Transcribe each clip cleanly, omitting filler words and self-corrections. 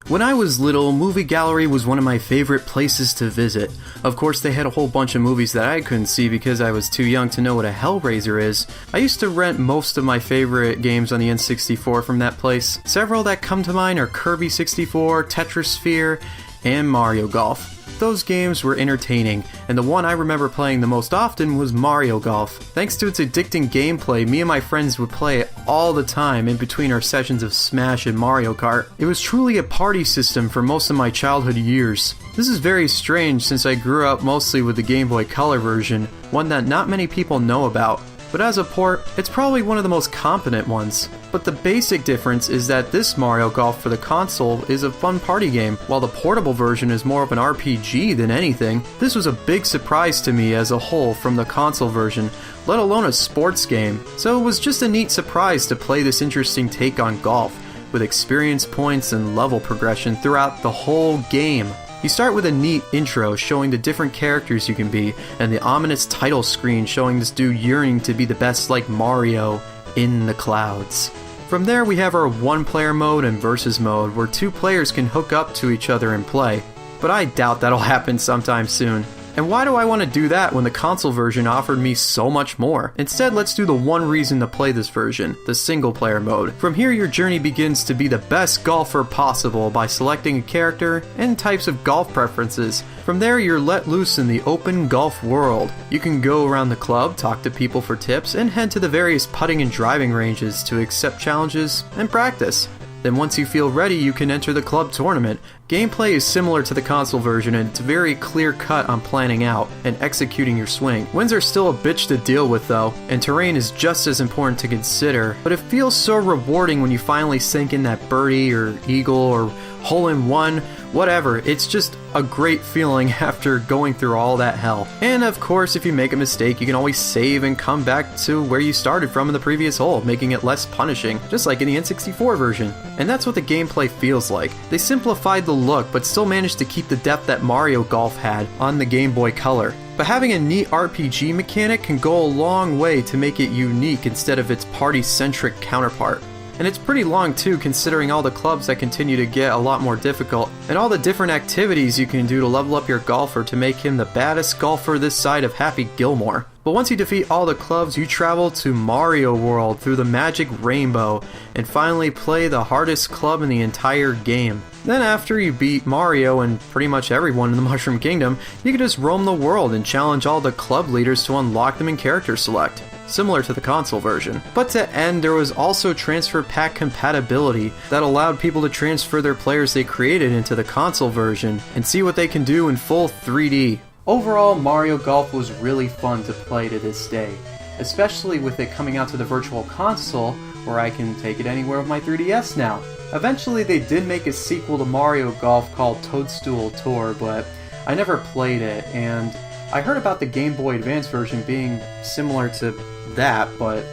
When I was little, Movie Gallery was one of my favorite places to visit. Of course, they had a whole bunch of movies that I couldn't see because I was too young to know what a Hellraiser is. I used to rent most of my favorite games on the N64 from that place. Several that come to mind are Kirby 64, Tetrasphere, and Mario Golf. Those games were entertaining, and the one I remember playing the most often was Mario Golf. Thanks to its addicting gameplay, me and my friends would play it all the time in between our sessions of Smash and Mario Kart. It was truly a party system for most of my childhood years. This is very strange since I grew up mostly with the Game Boy Color version, one that not many people know about. But as a port, it's probably one of the most competent ones. But the basic difference is that this Mario Golf for the console is a fun party game, while the portable version is more of an RPG than anything. This was a big surprise to me as a whole from the console version, let alone a sports game. So it was just a neat surprise to play this interesting take on golf, with experience points and level progression throughout the whole game. You start with a neat intro showing the different characters you can be, and the ominous title screen showing this dude yearning to be the best like Mario in the clouds. From there we have our one-player mode and versus mode, where two players can hook up to each other and play. But I doubt that'll happen sometime soon. And why do I want to do that when the console version offered me so much more? Instead, let's do the one reason to play this version, the single player mode. From here, your journey begins to be the best golfer possible by selecting a character and types of golf preferences. From there, you're let loose in the open golf world. You can go around the club, talk to people for tips, and head to the various putting and driving ranges to accept challenges and practice. Then once you feel ready, you can enter the club tournament. Gameplay is similar to the console version, and it's very clear cut on planning out and executing your swing. Winds are still a bitch to deal with though, and terrain is just as important to consider, but it feels so rewarding when you finally sink in that birdie or eagle or hole-in-one, whatever. It's just a great feeling after going through all that hell. And of course, if you make a mistake, you can always save and come back to where you started from in the previous hole, making it less punishing, just like in the N64 version. And that's what the gameplay feels like. They simplified the look, but still managed to keep the depth that Mario Golf had on the Game Boy Color. But having a neat RPG mechanic can go a long way to make it unique instead of its party-centric counterpart. And it's pretty long too, considering all the clubs that continue to get a lot more difficult, and all the different activities you can do to level up your golfer to make him the baddest golfer this side of Happy Gilmore. But once you defeat all the clubs, you travel to Mario World through the magic rainbow, and finally play the hardest club in the entire game. Then after you beat Mario and pretty much everyone in the Mushroom Kingdom, you can just roam the world and challenge all the club leaders to unlock them in Character Select, similar to the console version. But to end, there was also transfer pack compatibility that allowed people to transfer their players they created into the console version and see what they can do in full 3D. Overall, Mario Golf was really fun to play to this day, especially with it coming out to the Virtual Console, where I can take it anywhere with my 3DS now. Eventually they did make a sequel to Mario Golf called Toadstool Tour, but I never played it, and I heard about the Game Boy Advance version being similar to that, but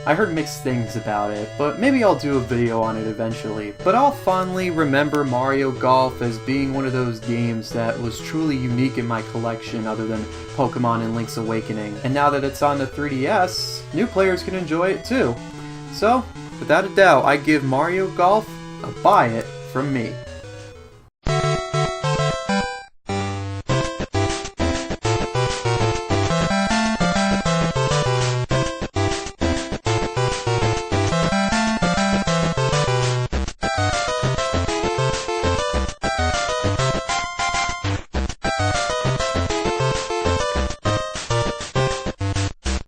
I heard mixed things about it, but maybe I'll do a video on it eventually. But I'll fondly remember Mario Golf as being one of those games that was truly unique in my collection other than Pokemon and Link's Awakening. And now that it's on the 3DS, new players can enjoy it too. So, without a doubt, I give Mario Golf a buy it from me.